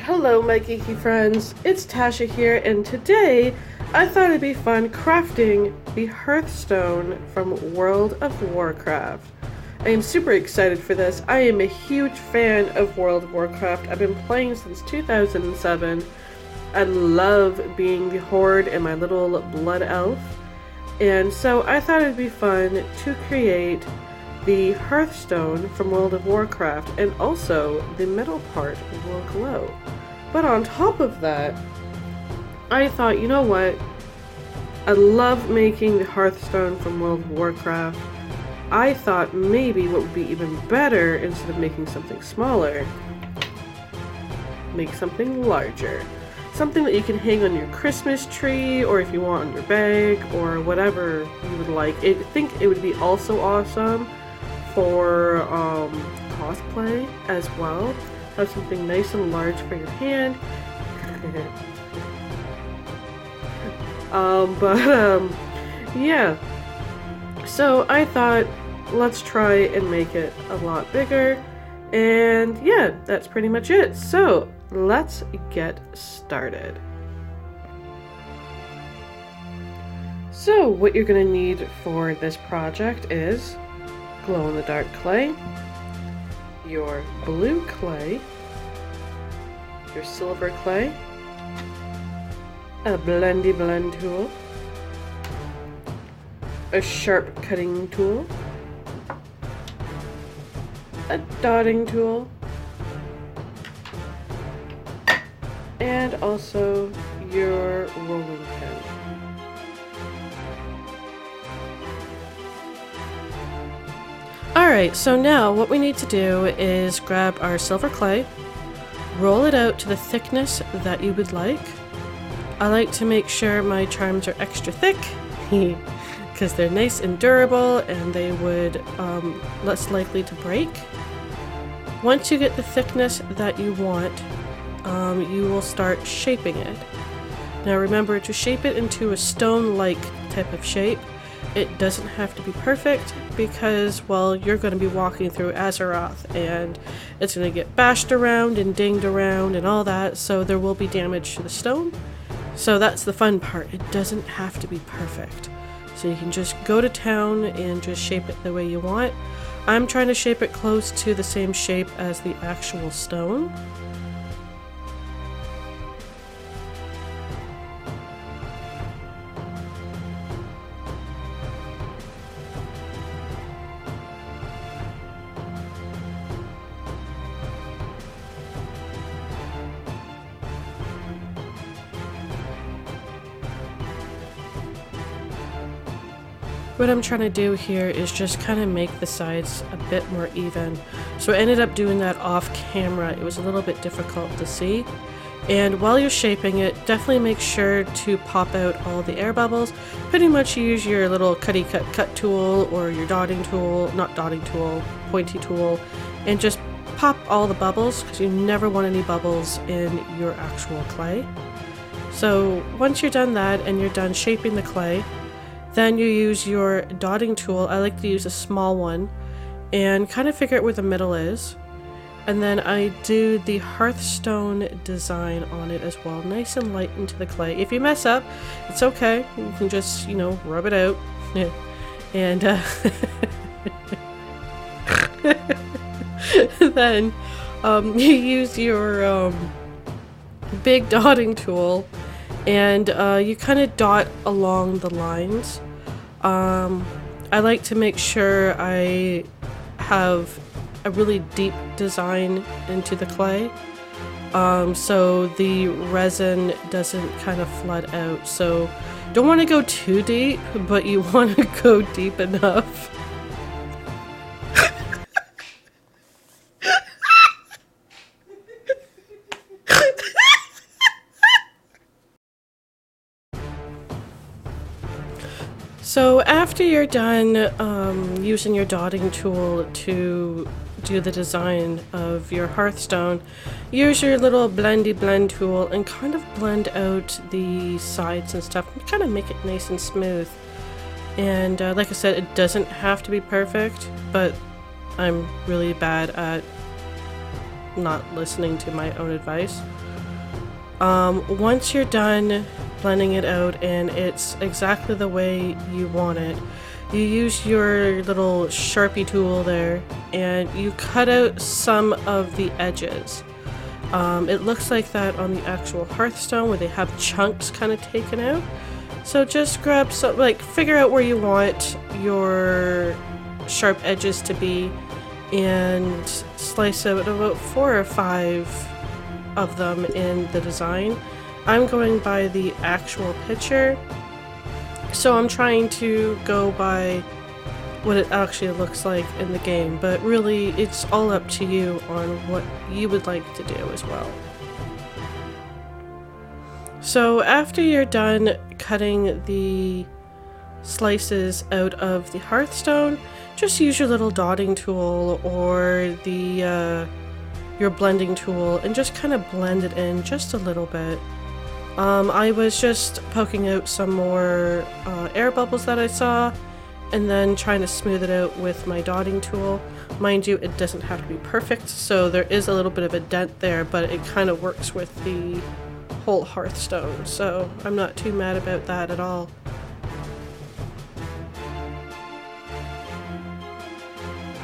Hello my geeky friends, it's Tasha here, and today I thought it'd be fun crafting the Hearthstone from World of Warcraft. I am super excited for this. I am a huge fan of World of Warcraft. I've been playing since 2007. I love being the Horde and my little blood elf. And so I thought it'd be fun to create the Hearthstone from World of Warcraft, and also the middle part will glow. But on top of that, I thought, you know what? I love making the Hearthstone from World of Warcraft. I thought maybe what would be even better, instead of making something smaller, make something larger. Something that you can hang on your Christmas tree, or if you want on your bag, or whatever you would like. I think it would be also awesome for cosplay as well. Have something nice and large for your hand. Yeah. So I thought, let's try and make it a lot bigger. And yeah, that's pretty much it. So let's get started. So what you're gonna need for this project is glow-in-the-dark clay, your blue clay, your silver clay, a blendy blend tool, a sharp cutting tool, a dotting tool, and also your rolling pin. Alright, so now what we need to do is grab our silver clay, roll it out to the thickness that you would like. I like to make sure my charms are extra thick because they're nice and durable, and they would less likely to break. Once you get the thickness that you want, you will start shaping it. Now remember to shape it into a stone-like type of shape. It doesn't have to be perfect because, well, you're going to be walking through Azeroth and it's going to get bashed around and dinged around and all that, so there will be damage to the stone. So that's the fun part. It doesn't have to be perfect. So you can just go to town and just shape it the way you want. I'm trying to shape it close to the same shape as the actual stone. What I'm trying to do here is just kind of make the sides a bit more even. So I ended up doing that off camera. It was a little bit difficult to see. And while you're shaping it, definitely make sure to pop out all the air bubbles. Pretty much use your little cut tool or your dotting tool, not dotting tool, pointy tool, and just pop all the bubbles, because you never want any bubbles in your actual clay. So once you're done that and you're done shaping the clay, then you use your dotting tool. I like to use a small one and kind of figure out where the middle is. And then I do the Hearthstone design on it as well, nice and light into the clay. If you mess up, it's okay. You can just, you know, rub it out. And then you use your big dotting tool, and you kind of dot along the lines. I like to make sure I have a really deep design into the clay, so the resin doesn't kind of flood out. So don't want to go too deep, but you want to go deep enough. So after you're done using your dotting tool to do the design of your Hearthstone, use your little blendy blend tool and kind of blend out the sides and stuff and kind of make it nice and smooth. And like I said, it doesn't have to be perfect, but I'm really bad at not listening to my own advice. Once you're done blending it out and it's exactly the way you want it, you use your little Sharpie tool there and you cut out some of the edges. It looks like that on the actual Hearthstone where they have chunks kind of taken out. So just grab some, like, figure out where you want your sharp edges to be and slice out about 4 or 5 of them in the design. I'm going by the actual picture, so I'm trying to go by what it actually looks like in the game, but really it's all up to you on what you would like to do as well. So after you're done cutting the slices out of the Hearthstone, just use your little dotting tool or the your blending tool and just kind of blend it in just a little bit. I was just poking out some more air bubbles that I saw and then trying to smooth it out with my dotting tool. Mind you, it doesn't have to be perfect, so there is a little bit of a dent there, but it kind of works with the whole Hearthstone, so I'm not too mad about that at all.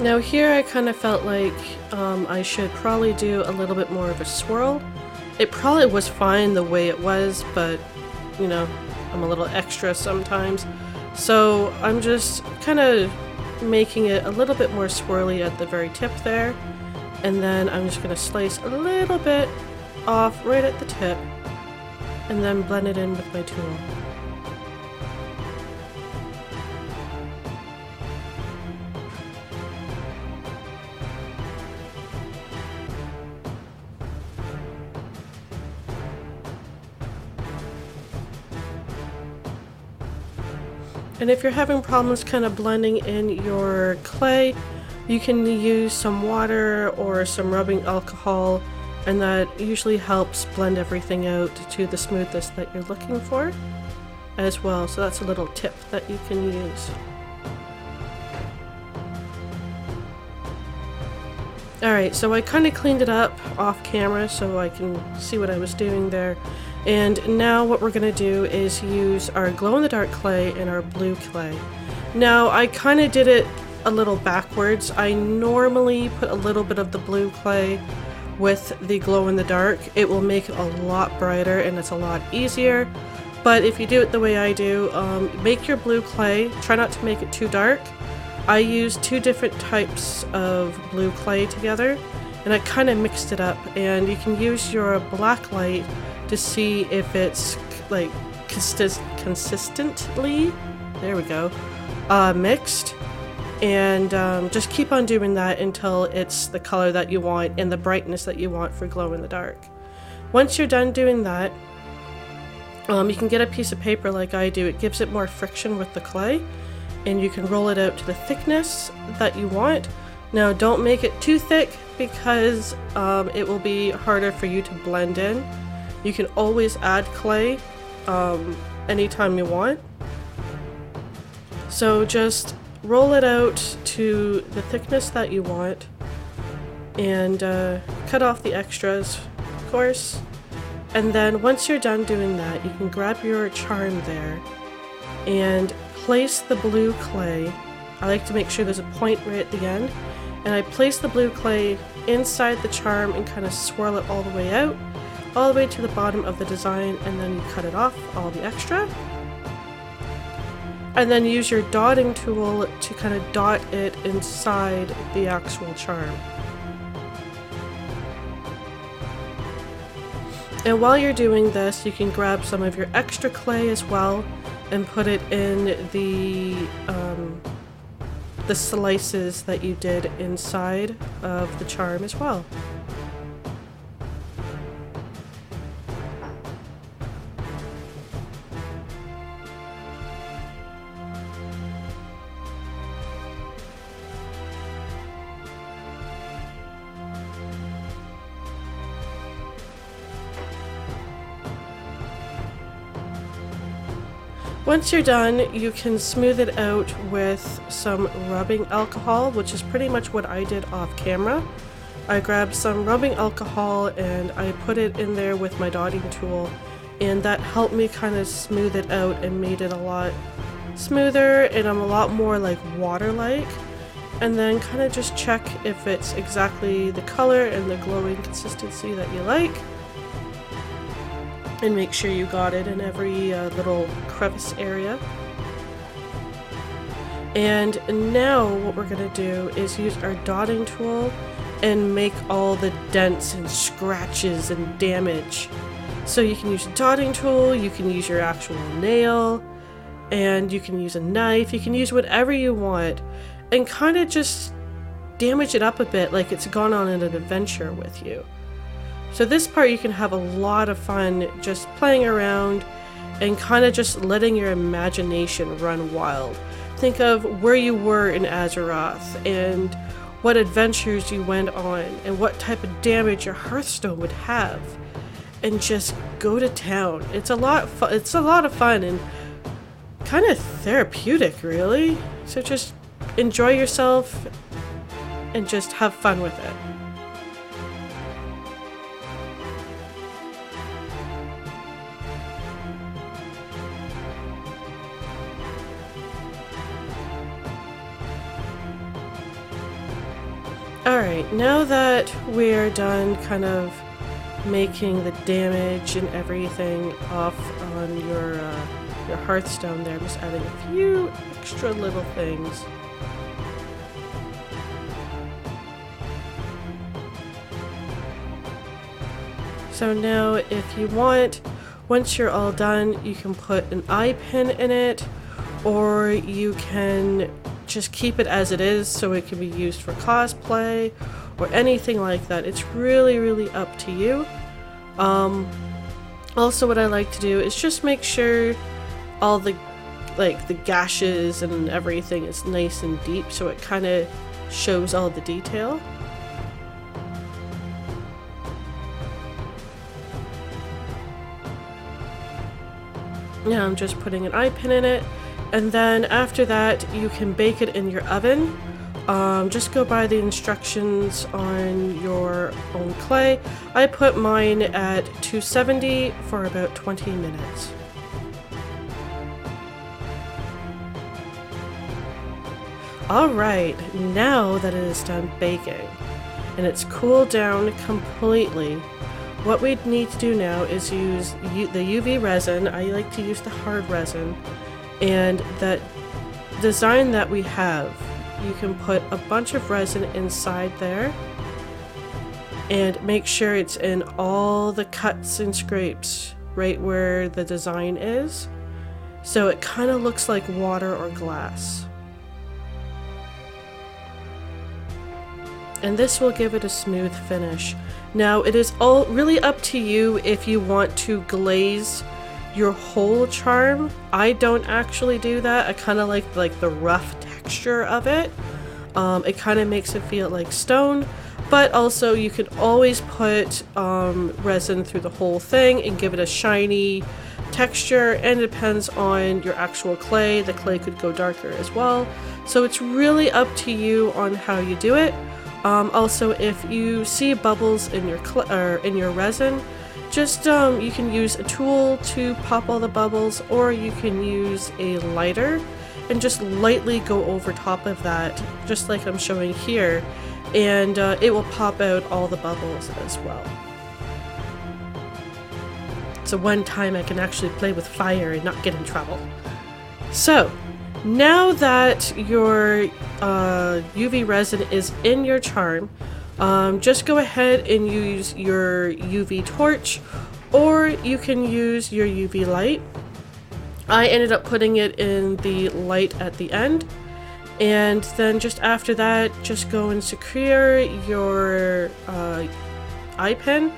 Now here I kind of felt like I should probably do a little bit more of a swirl. It probably was fine the way it was, but you know, I'm a little extra sometimes. So I'm just kind of making it a little bit more swirly at the very tip there. And then I'm just going to slice a little bit off right at the tip and then blend it in with my tool. And if you're having problems kind of blending in your clay, you can use some water or some rubbing alcohol, and that usually helps blend everything out to the smoothness that you're looking for as well. So that's a little tip that you can use. Alright, so I kind of cleaned it up off camera so I can see what I was doing there. And now what we're going to do is use our glow-in-the-dark clay and our blue clay. Now I kind of did it a little backwards. I normally put a little bit of the blue clay with the glow-in-the-dark. It will make it a lot brighter and it's a lot easier. But if you do it the way I do, make your blue clay, try not to make it too dark. I used 2 different types of blue clay together and I kind of mixed it up, and you can use your black light to see if it's like consistently, there we go, mixed, and just keep on doing that until it's the color that you want and the brightness that you want for glow in the dark. Once you're done doing that, you can get a piece of paper like I do. It gives it more friction with the clay, and you can roll it out to the thickness that you want. Now don't make it too thick because it will be harder for you to blend in. You can always add clay anytime you want. So just roll it out to the thickness that you want and cut off the extras, of course. And then once you're done doing that, you can grab your charm there and place the blue clay. I like to make sure there's a point right at the end. And I place the blue clay inside the charm and kind of swirl it all the way out, all the way to the bottom of the design, and then you cut it off, all the extra. And then use your dotting tool to kind of dot it inside the actual charm. And while you're doing this, you can grab some of your extra clay as well and put it in the slices that you did inside of the charm as well. Once you're done, you can smooth it out with some rubbing alcohol, which is pretty much what I did off camera. I grabbed some rubbing alcohol and I put it in there with my dotting tool, and that helped me kind of smooth it out and made it a lot smoother and a lot more like water-like. And then kind of just check if it's exactly the color and the glowing consistency that you like. And make sure you got it in every little crevice area. And now what we're going to do is use our dotting tool and make all the dents and scratches and damage. So you can use a dotting tool, you can use your actual nail, and you can use a knife, you can use whatever you want, and kind of just damage it up a bit like it's gone on an adventure with you. So this part you can have a lot of fun just playing around and kind of just letting your imagination run wild. Think of where you were in Azeroth and what adventures you went on and what type of damage your Hearthstone would have, and just go to town. It's a lot of fun and kind of therapeutic, really. So just enjoy yourself and just have fun with it. Alright, now that we're done kind of making the damage and everything off on your Hearthstone there, I'm just adding a few extra little things. So now if you want, once you're all done, you can put an eye pin in it, or you can just keep it as it is so it can be used for cosplay or anything like that. It's really up to you. Also what I like to do is just make sure all the gashes and everything is nice and deep so it kind of shows all the detail. Now I'm just putting an eye pin in it, and then after that you can bake it in your oven. Just go by the instructions on your own clay. I put mine at 270 for about 20 minutes. Alright, now that it is done baking and it's cooled down completely, what we need to do now is use the UV resin. I like to use the hard resin, and that design that we have, you can put a bunch of resin inside there and make sure it's in all the cuts and scrapes right where the design is, so it kind of looks like water or glass. And this will give it a smooth finish. Now it is all really up to you if you want to glaze your whole charm. I don't actually do that. I kind of like the rough texture of it. It kind of makes it feel like stone, but also you can always put resin through the whole thing and give it a shiny texture, and it depends on your actual clay. The clay could go darker as well. So it's really up to you on how you do it. Also, if you see bubbles in your resin, just you can use a tool to pop all the bubbles, or you can use a lighter and just lightly go over top of that, just like I'm showing here, and it will pop out all the bubbles as well. So one time I can actually play with fire and not get in trouble. So now that your UV resin is in your charm, just go ahead and use your UV torch, or you can use your UV light. I ended up putting it in the light at the end, and then just after that, just go and secure your eye pin.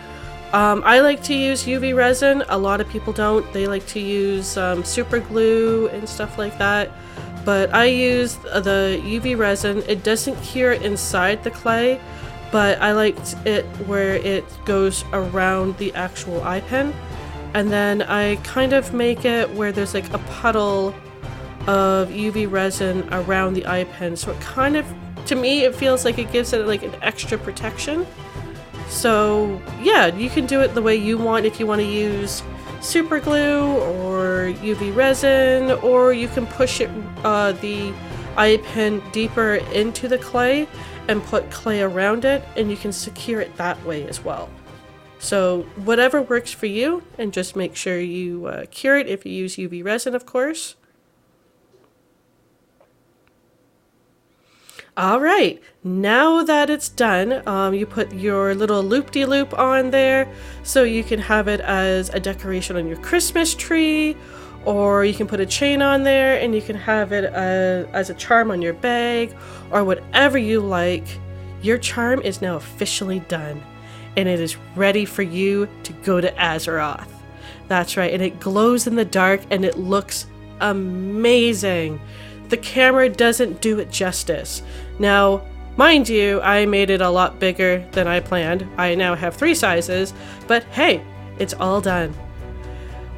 I like to use UV resin. A lot of people don't. They like to use super glue and stuff like that. But I use the UV resin. It doesn't cure inside the clay, but I liked it where it goes around the actual eye pin. And then I kind of make it where there's like a puddle of UV resin around the eye pin, so it kind of to me, it feels like it gives it like an extra protection. So yeah, you can do it the way you want. If you want to use super glue or UV resin, or you can push it the eye pin deeper into the clay and put clay around it, and you can secure it that way as well. So whatever works for you, and just make sure you cure it if you use UV resin, of course. Alright, now that it's done, you put your little loop-de-loop on there so you can have it as a decoration on your Christmas tree, or you can put a chain on there and you can have it as a charm on your bag, or whatever you like. Your charm is now officially done, and it is ready for you to go to Azeroth. That's right, and it glows in the dark and it looks amazing. The camera doesn't do it justice. Now, mind you, I made it a lot bigger than I planned. I now have 3 sizes, but hey, it's all done.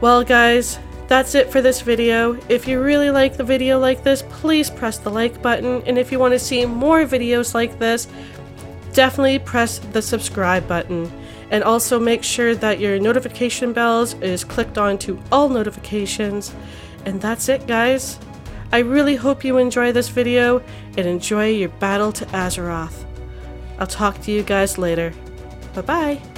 Well guys, that's it for this video. If you really like the video like this, please press the like button, and if you want to see more videos like this, definitely press the subscribe button. And also make sure that your notification bells is clicked on to all notifications. And that's it, guys. I really hope you enjoy this video and enjoy your battle to Azeroth. I'll talk to you guys later. Bye-bye.